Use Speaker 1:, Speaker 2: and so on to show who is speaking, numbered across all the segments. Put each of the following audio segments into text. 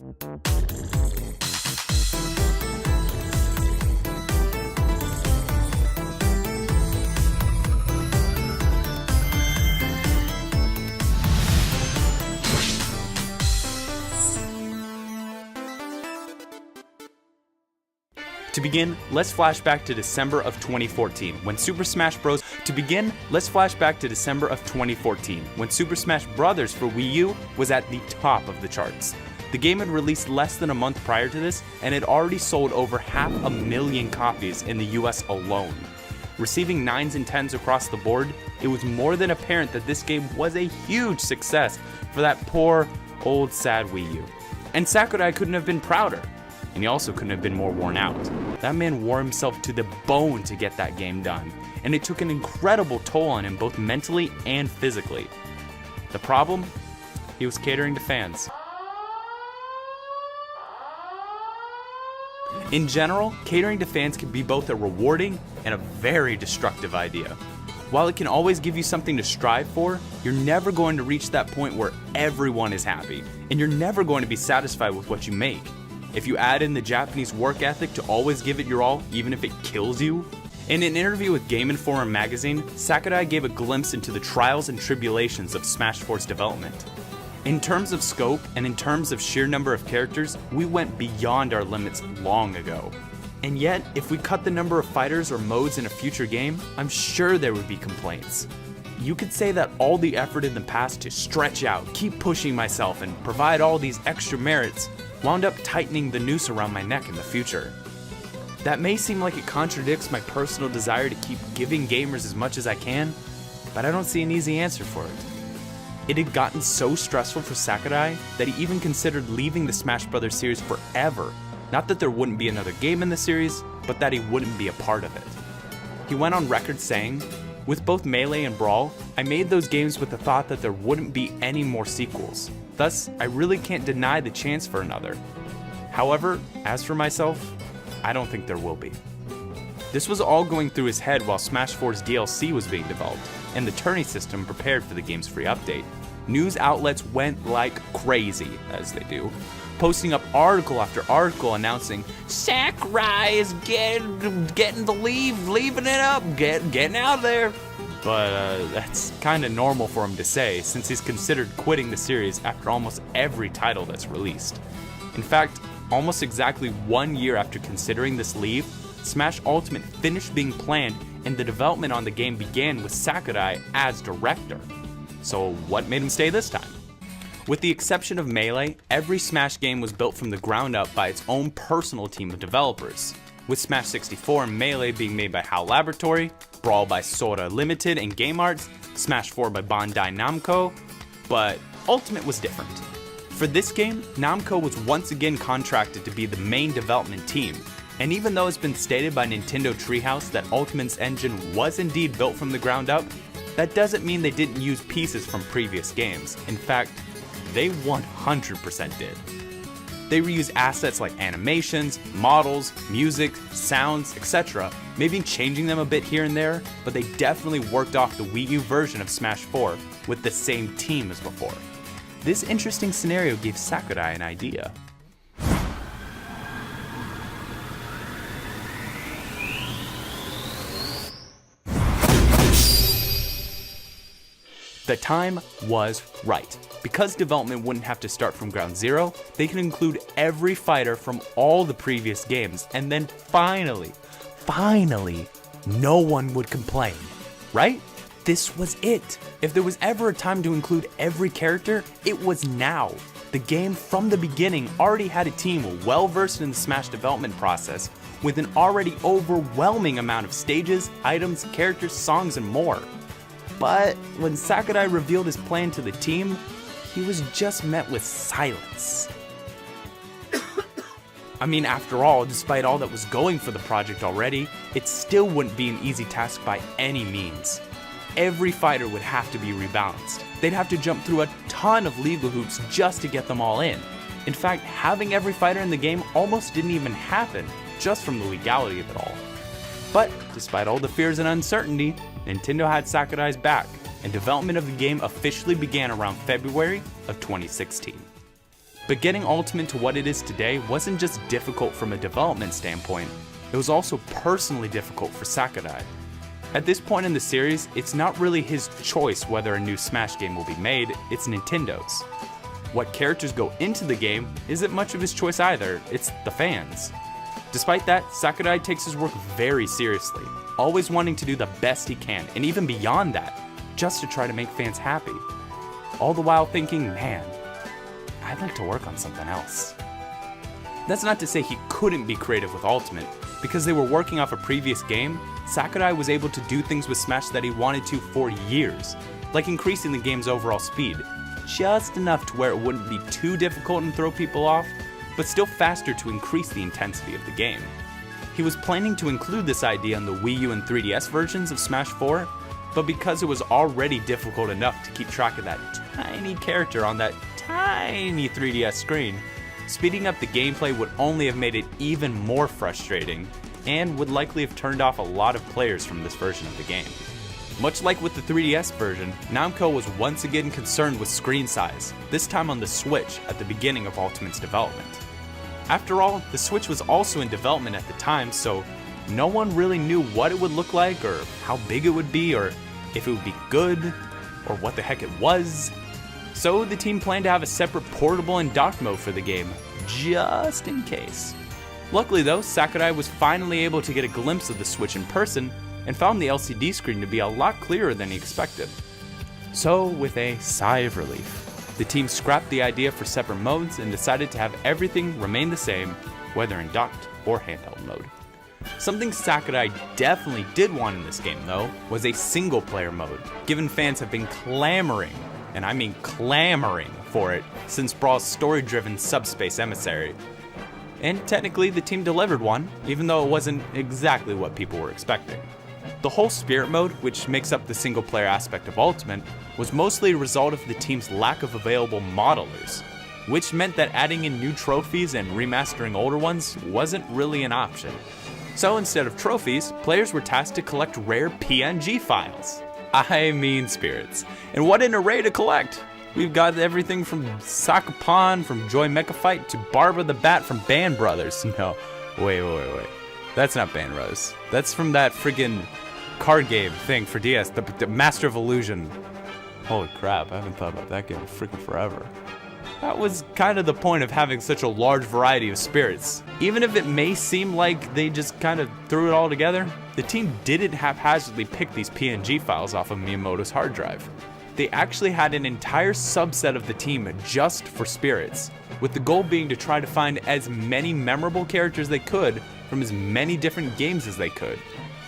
Speaker 1: To begin, let's flash back to December of 2014 when Super Smash Bros. Let's flash back to December of 2014 when Super Smash Bros. For Wii U was at the top of the charts. The game had released less than a month prior to this and had already sold over 500,000 copies in the US alone. Receiving 9s and 10s across the board, it was more than apparent that this game was a huge success for that poor, old, sad Wii U. And Sakurai couldn't have been prouder. And he also couldn't have been more worn out. That man wore himself to the bone to get that game done, and it took an incredible toll on him both mentally and physically. The problem? He was catering to fans. In general, catering to fans can be both a rewarding and a very destructive idea. While it can always give you something to strive for, you're never going to reach that point where everyone is happy, and you're never going to be satisfied with what you make. If you add in the Japanese work ethic to always give it your all, even if it kills you. In an interview with Game Informer magazine, Sakurai gave a glimpse into the trials and tribulations of Smash 4's development. In terms of scope and in terms of sheer number of characters, we went beyond our limits long ago. And yet, if we cut the number of fighters or modes in a future game, I'm sure there would be complaints. You could say that all the effort in the past to stretch out, keep pushing myself, and provide all these extra merits wound up tightening the noose around my neck in the future. That may seem like it contradicts my personal desire to keep giving gamers as much as I can, but I don't see an easy answer for it. It had gotten so stressful for Sakurai that he even considered leaving the Smash Bros. Series forever. Not that there wouldn't be another game in the series, but that he wouldn't be a part of it. He went on record saying, "With both Melee and Brawl, I made those games with the thought that there wouldn't be any more sequels. Thus, I really can't deny the chance for another. However, as for myself, I don't think there will be." This was all going through his head while Smash 4's DLC was being developed, and the tourney system prepared for the game's free update. News outlets went like crazy, as they do, posting up article after article announcing, "Sakurai is getting the leaving it up, getting out of there." But that's kind of normal for him to say, since he's considered quitting the series after almost every title that's released. In fact, almost exactly 1 year after considering this leave, Smash Ultimate finished being planned and the development on the game began with Sakurai as director. So what made him stay this time? With the exception of Melee, every Smash game was built from the ground up by its own personal team of developers, with Smash 64 and Melee being made by HAL Laboratory, Brawl by Sora Limited and Game Arts, Smash 4 by Bandai Namco, but Ultimate was different. For this game, Namco was once again contracted to be the main development team, and even though it's been stated by Nintendo Treehouse that Ultimate's engine was indeed built from the ground up, that doesn't mean they didn't use pieces from previous games. In fact, they 100% did. They reuse assets like animations, models, music, sounds, etc., maybe changing them a bit here and there, but they definitely worked off the Wii U version of Smash 4 with the same team as before. This interesting scenario gave Sakurai an idea. The time was right. Because development wouldn't have to start from ground zero, they can include every fighter from all the previous games, and then finally, no one would complain, right? This was it. If there was ever a time to include every character, it was now. The game from the beginning already had a team well versed in the Smash development process, with an already overwhelming amount of stages, items, characters, songs, and more. But when Sakurai revealed his plan to the team, he was just met with silence. I mean, after all, despite all that was going for the project already, it still wouldn't be an easy task by any means. Every fighter would have to be rebalanced. They'd have to jump through a ton of legal hoops just to get them all in. In fact, having every fighter in the game almost didn't even happen, just from the legality of it all. But despite all the fears and uncertainty, Nintendo had Sakurai's back, and development of the game officially began around February of 2016. But getting Ultimate to what it is today wasn't just difficult from a development standpoint, it was also personally difficult for Sakurai. At this point in the series, it's not really his choice whether a new Smash game will be made, it's Nintendo's. What characters go into the game isn't much of his choice either, it's the fans. Despite that, Sakurai takes his work very seriously, always wanting to do the best he can, and even beyond that, just to try to make fans happy. All the while thinking, man, I'd like to work on something else. That's not to say he couldn't be creative with Ultimate. Because they were working off a previous game, Sakurai was able to do things with Smash that he wanted to for years, like increasing the game's overall speed, just enough to where it wouldn't be too difficult and throw people off, but still faster to increase the intensity of the game. He was planning to include this idea in the Wii U and 3DS versions of Smash 4, but because it was already difficult enough to keep track of that tiny character on that tiny 3DS screen, speeding up the gameplay would only have made it even more frustrating, and would likely have turned off a lot of players from this version of the game. Much like with the 3DS version, Namco was once again concerned with screen size, this time on the Switch at the beginning of Ultimate's development. After all, the Switch was also in development at the time, so no one really knew what it would look like, or how big it would be, or if it would be good, or what the heck it was. So the team planned to have a separate portable and dock mode for the game, just in case. Luckily though, Sakurai was finally able to get a glimpse of the Switch in person, and found the LCD screen to be a lot clearer than he expected. So with a sigh of relief, the team scrapped the idea for separate modes and decided to have everything remain the same, whether in docked or handheld mode. Something Sakurai definitely did want in this game though, was a single player mode, given fans have been clamoring, and I mean clamoring, for it since Brawl's story-driven Subspace Emissary. And technically the team delivered one, even though it wasn't exactly what people were expecting. The whole Spirit mode, which makes up the single player aspect of Ultimate, was mostly a result of the team's lack of available modelers, which meant that adding in new trophies and remastering older ones wasn't really an option. So instead of trophies, players were tasked to collect rare PNG files. I mean spirits. And what an array to collect! We've got everything from Sakapon from Joy Mecha Fight to Barbara the Bat from Band Brothers. No, wait. That's not Band Brothers. That's from that friggin' card game thing for DS, the Master of Illusion. Holy crap, I haven't thought about that game in freaking forever. That was kind of the point of having such a large variety of spirits. Even if it may seem like they just kind of threw it all together, the team didn't haphazardly pick these PNG files off of Miyamoto's hard drive. They actually had an entire subset of the team just for spirits, with the goal being to try to find as many memorable characters they could from as many different games as they could,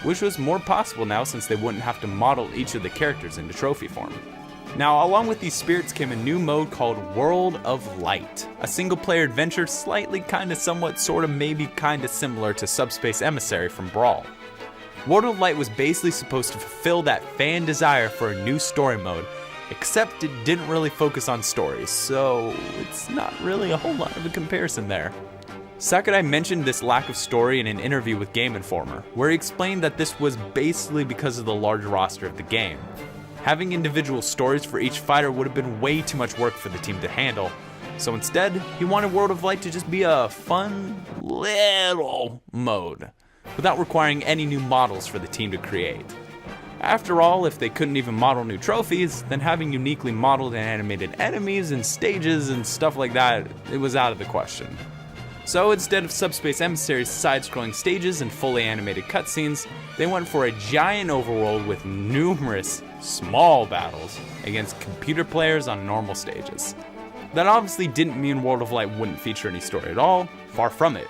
Speaker 1: which was more possible now since they wouldn't have to model each of the characters into trophy form. Now, along with these spirits came a new mode called World of Light, a single-player adventure slightly somewhat maybe similar to Subspace Emissary from Brawl. World of Light was basically supposed to fulfill that fan desire for a new story mode, except it didn't really focus on stories, so it's not really a whole lot of a comparison there. Sakurai mentioned this lack of story in an interview with Game Informer, where he explained that this was basically because of the large roster of the game. Having individual stories for each fighter would have been way too much work for the team to handle, so instead, he wanted World of Light to just be a fun little mode, without requiring any new models for the team to create. After all, if they couldn't even model new trophies, then having uniquely modeled and animated enemies and stages and stuff like that, it was out of the question. So instead of Subspace Emissary's side-scrolling stages and fully animated cutscenes, they went for a giant overworld with numerous small battles against computer players on normal stages. That obviously didn't mean World of Light wouldn't feature any story at all, far from it.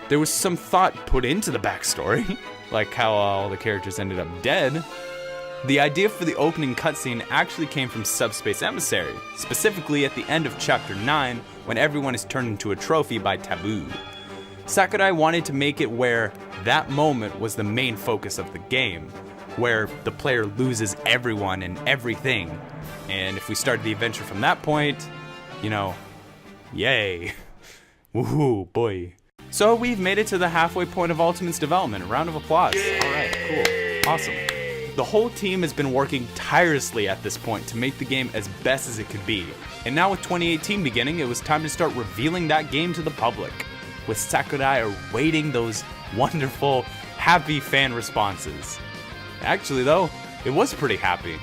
Speaker 1: There was some thought put into the backstory, like how all the characters ended up dead. The idea for the opening cutscene actually came from Subspace Emissary, specifically at the end of Chapter 9, when everyone is turned into a trophy by Taboo. Sakurai wanted to make it where that moment was the main focus of the game, where the player loses everyone and everything. And if we started the adventure from that point, yay. Woohoo, boy. So we've made it to the halfway point of Ultimate's development. A round of applause. Alright, cool. Awesome. The whole team has been working tirelessly at this point to make the game as best as it could be. And now with 2018 beginning, it was time to start revealing that game to the public, with Sakurai awaiting those wonderful, happy fan responses. Actually though, it was pretty happy,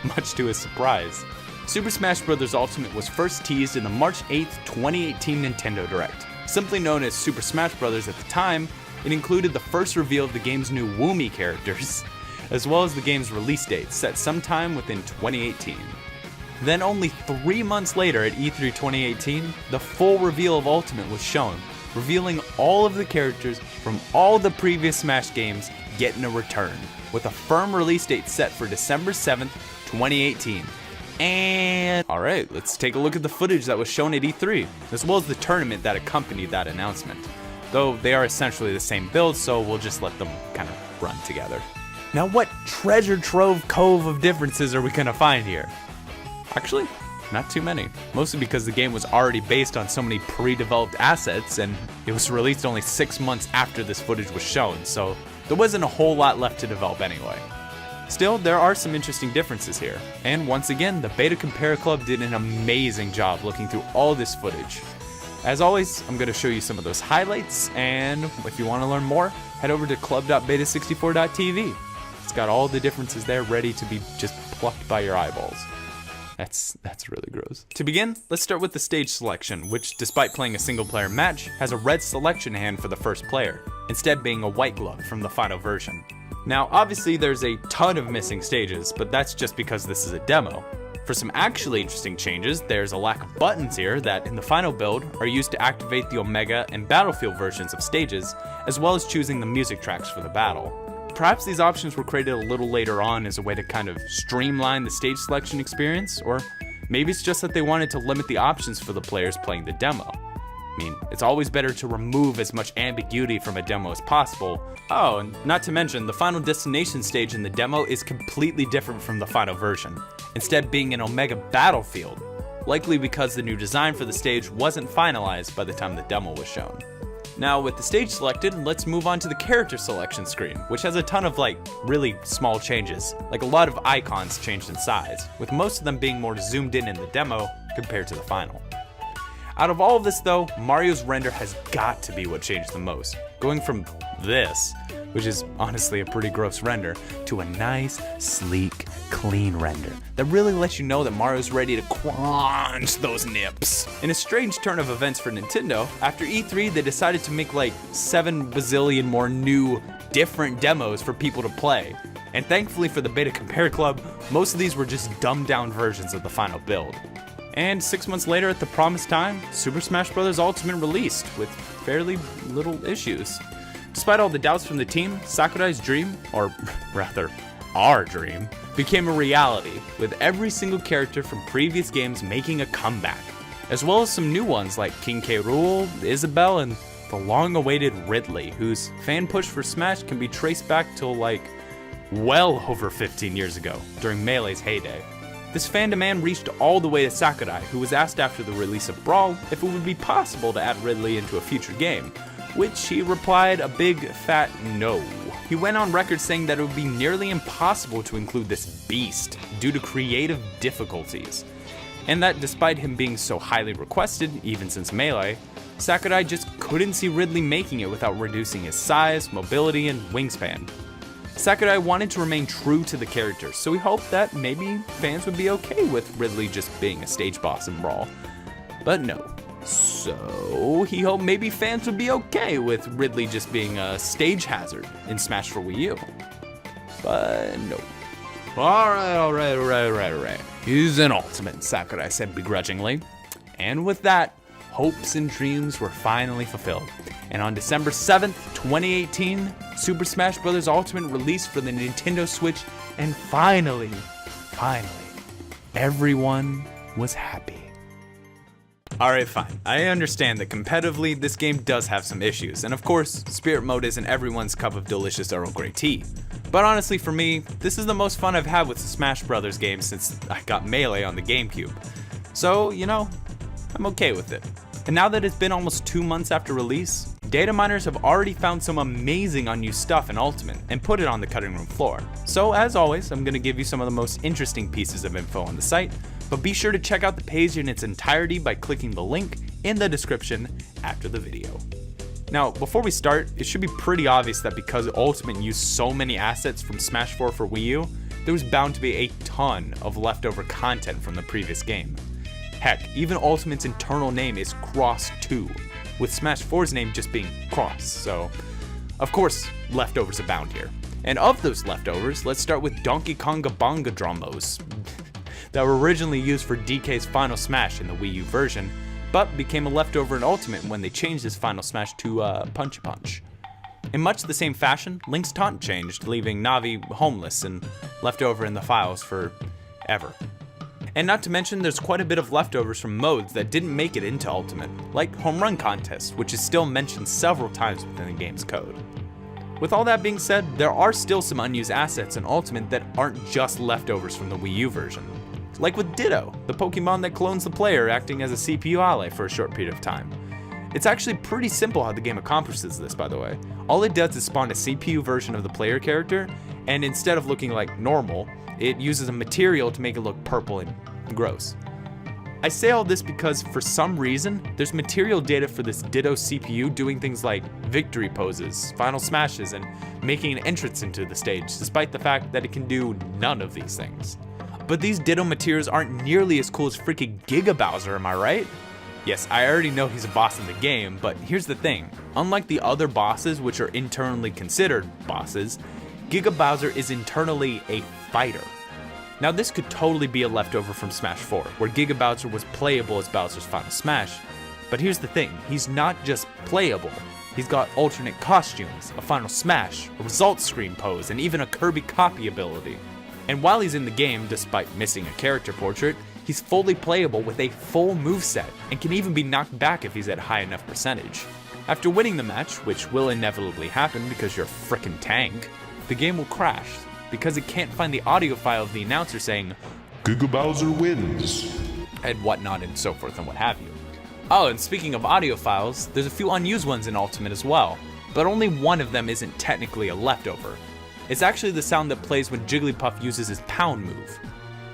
Speaker 1: much to his surprise. Super Smash Bros. Ultimate was first teased in the March 8th, 2018 Nintendo Direct. Simply known as Super Smash Bros. At the time, it included the first reveal of the game's new Woomy characters, as well as the game's release date, set sometime within 2018. Then only 3 months later at E3 2018, the full reveal of Ultimate was shown, revealing all of the characters from all the previous Smash games getting a return, with a firm release date set for December 7th, 2018. And alright, let's take a look at the footage that was shown at E3, as well as the tournament that accompanied that announcement. Though they are essentially the same build, so we'll just let them kind of run together. Now what treasure trove cove of differences are we gonna find here? Actually, not too many. Mostly because the game was already based on so many pre-developed assets, and it was released only 6 months after this footage was shown, so there wasn't a whole lot left to develop anyway. Still, there are some interesting differences here, and once again, the Beta Compare Club did an amazing job looking through all this footage. As always, I'm going to show you some of those highlights, and if you want to learn more, head over to club.beta64.tv. It's got all the differences there ready to be just plucked by your eyeballs. That's really gross. To begin, let's start with the stage selection, which despite playing a single player match, has a red selection hand for the first player, instead being a white glove from the final version. Now obviously there's a ton of missing stages, but that's just because this is a demo. For some actually interesting changes, there's a lack of buttons here that in the final build are used to activate the Omega and Battlefield versions of stages, as well as choosing the music tracks for the battle. Perhaps these options were created a little later on as a way to kind of streamline the stage selection experience, or maybe it's just that they wanted to limit the options for the players playing the demo. I mean, it's always better to remove as much ambiguity from a demo as possible. Oh, and not to mention, the final destination stage in the demo is completely different from the final version, instead being an Omega Battlefield, likely because the new design for the stage wasn't finalized by the time the demo was shown. Now with the stage selected, let's move on to the character selection screen, which has a ton of really small changes, like a lot of icons changed in size, with most of them being more zoomed in the demo compared to the final. Out of all of this though, Mario's render has got to be what changed the most, going from this, which is honestly a pretty gross render, to a nice, sleek, clean render that really lets you know that Mario's ready to crunch those nips. In a strange turn of events for Nintendo, after E3 they decided to make 7 bazillion more new, different demos for people to play. And thankfully for the Beta Compare Club, most of these were just dumbed down versions of the final build. And 6 months later at the promised time, Super Smash Bros. Ultimate released with fairly little issues. Despite all the doubts from the team, Sakurai's dream, or rather, our dream, became a reality, with every single character from previous games making a comeback, as well as some new ones like King K. Rool, Isabelle, and the long-awaited Ridley, whose fan push for Smash can be traced back till well over 15 years ago, during Melee's heyday. This fan demand reached all the way to Sakurai, who was asked after the release of Brawl if it would be possible to add Ridley into a future game, which he replied a big fat no. He went on record saying that it would be nearly impossible to include this beast due to creative difficulties, and that despite him being so highly requested, even since Melee, Sakurai just couldn't see Ridley making it without reducing his size, mobility, and wingspan. Sakurai wanted to remain true to the character, so he hoped that maybe fans would be okay with Ridley just being a stage boss in Brawl. But no. So he hoped maybe fans would be okay with Ridley just being a stage hazard in Smash for Wii U. But no. Alright. He's an Ultimate, Sakurai said begrudgingly. And with that, hopes and dreams were finally fulfilled. And on December 7th, 2018, Super Smash Bros. Ultimate released for the Nintendo Switch, and finally, everyone was happy. Alright, fine. I understand that competitively, this game does have some issues, and of course, Spirit Mode isn't everyone's cup of delicious Earl Grey tea. But honestly for me, this is the most fun I've had with the Smash Bros. Game since I got Melee on the GameCube. So, I'm okay with it. And now that it's been almost 2 months after release, Data miners have already found some amazing unused stuff in Ultimate and put it on the cutting room floor. So as always, I'm going to give you some of the most interesting pieces of info on the site, but be sure to check out the page in its entirety by clicking the link in the description after the video. Now, before we start, it should be pretty obvious that because Ultimate used so many assets from Smash 4 for Wii U, there was bound to be a ton of leftover content from the previous game. Heck, even Ultimate's internal name is Cross 2, with Smash 4's name just being Cross, so of course, leftovers abound here. And of those leftovers, let's start with Donkey Konga Bonga Drummos that were originally used for DK's Final Smash in the Wii U version, but became a leftover in Ultimate when they changed his Final Smash to Punchy Punch. In much the same fashion, Link's taunt changed, leaving Navi homeless and left over in the files forever. And not to mention, there's quite a bit of leftovers from modes that didn't make it into Ultimate, like Home Run Contest, which is still mentioned several times within the game's code. With all that being said, there are still some unused assets in Ultimate that aren't just leftovers from the Wii U version. Like with Ditto, the Pokemon that clones the player acting as a CPU ally for a short period of time. It's actually pretty simple how the game accomplishes this, by the way. All it does is spawn a CPU version of the player character, and instead of looking like normal, it uses a material to make it look purple and gross. I say all this because for some reason, there's material data for this Ditto CPU doing things like victory poses, final smashes, and making an entrance into the stage, despite the fact that it can do none of these things. But these Ditto materials aren't nearly as cool as freaking Giga Bowser, am I right? Yes, I already know he's a boss in the game, but here's the thing. Unlike the other bosses, which are internally considered bosses, Giga Bowser is internally a fighter. Now this could totally be a leftover from Smash 4, where Giga Bowser was playable as Bowser's Final Smash, but here's the thing, he's not just playable. He's got alternate costumes, a Final Smash, a result screen pose, and even a Kirby copy ability. And while he's in the game, despite missing a character portrait, he's fully playable with a full moveset, and can even be knocked back if he's at high enough percentage. After winning the match, which will inevitably happen because you're a frickin' tank, the game will crash, because it can't find the audio file of the announcer saying,
Speaker 2: Giga Bowser wins,
Speaker 1: and whatnot and so forth and what have you. Oh, and speaking of audio files, there's a few unused ones in Ultimate as well, but only one of them isn't technically a leftover. It's actually the sound that plays when Jigglypuff uses his pound move.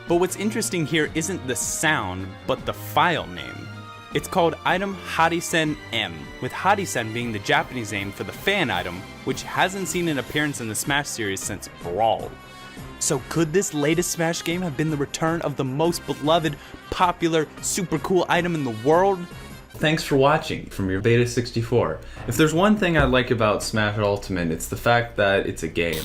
Speaker 1: But what's interesting here isn't the sound, but the file name. It's called item Harisen M, with Harisen being the Japanese name for the fan item, which hasn't seen an appearance in the Smash series since Brawl. So could this latest Smash game have been the return of the most beloved, popular, super cool item in the world?
Speaker 3: Thanks for watching from your Beta64. If there's one thing I like about Smash Ultimate, it's the fact that it's a game.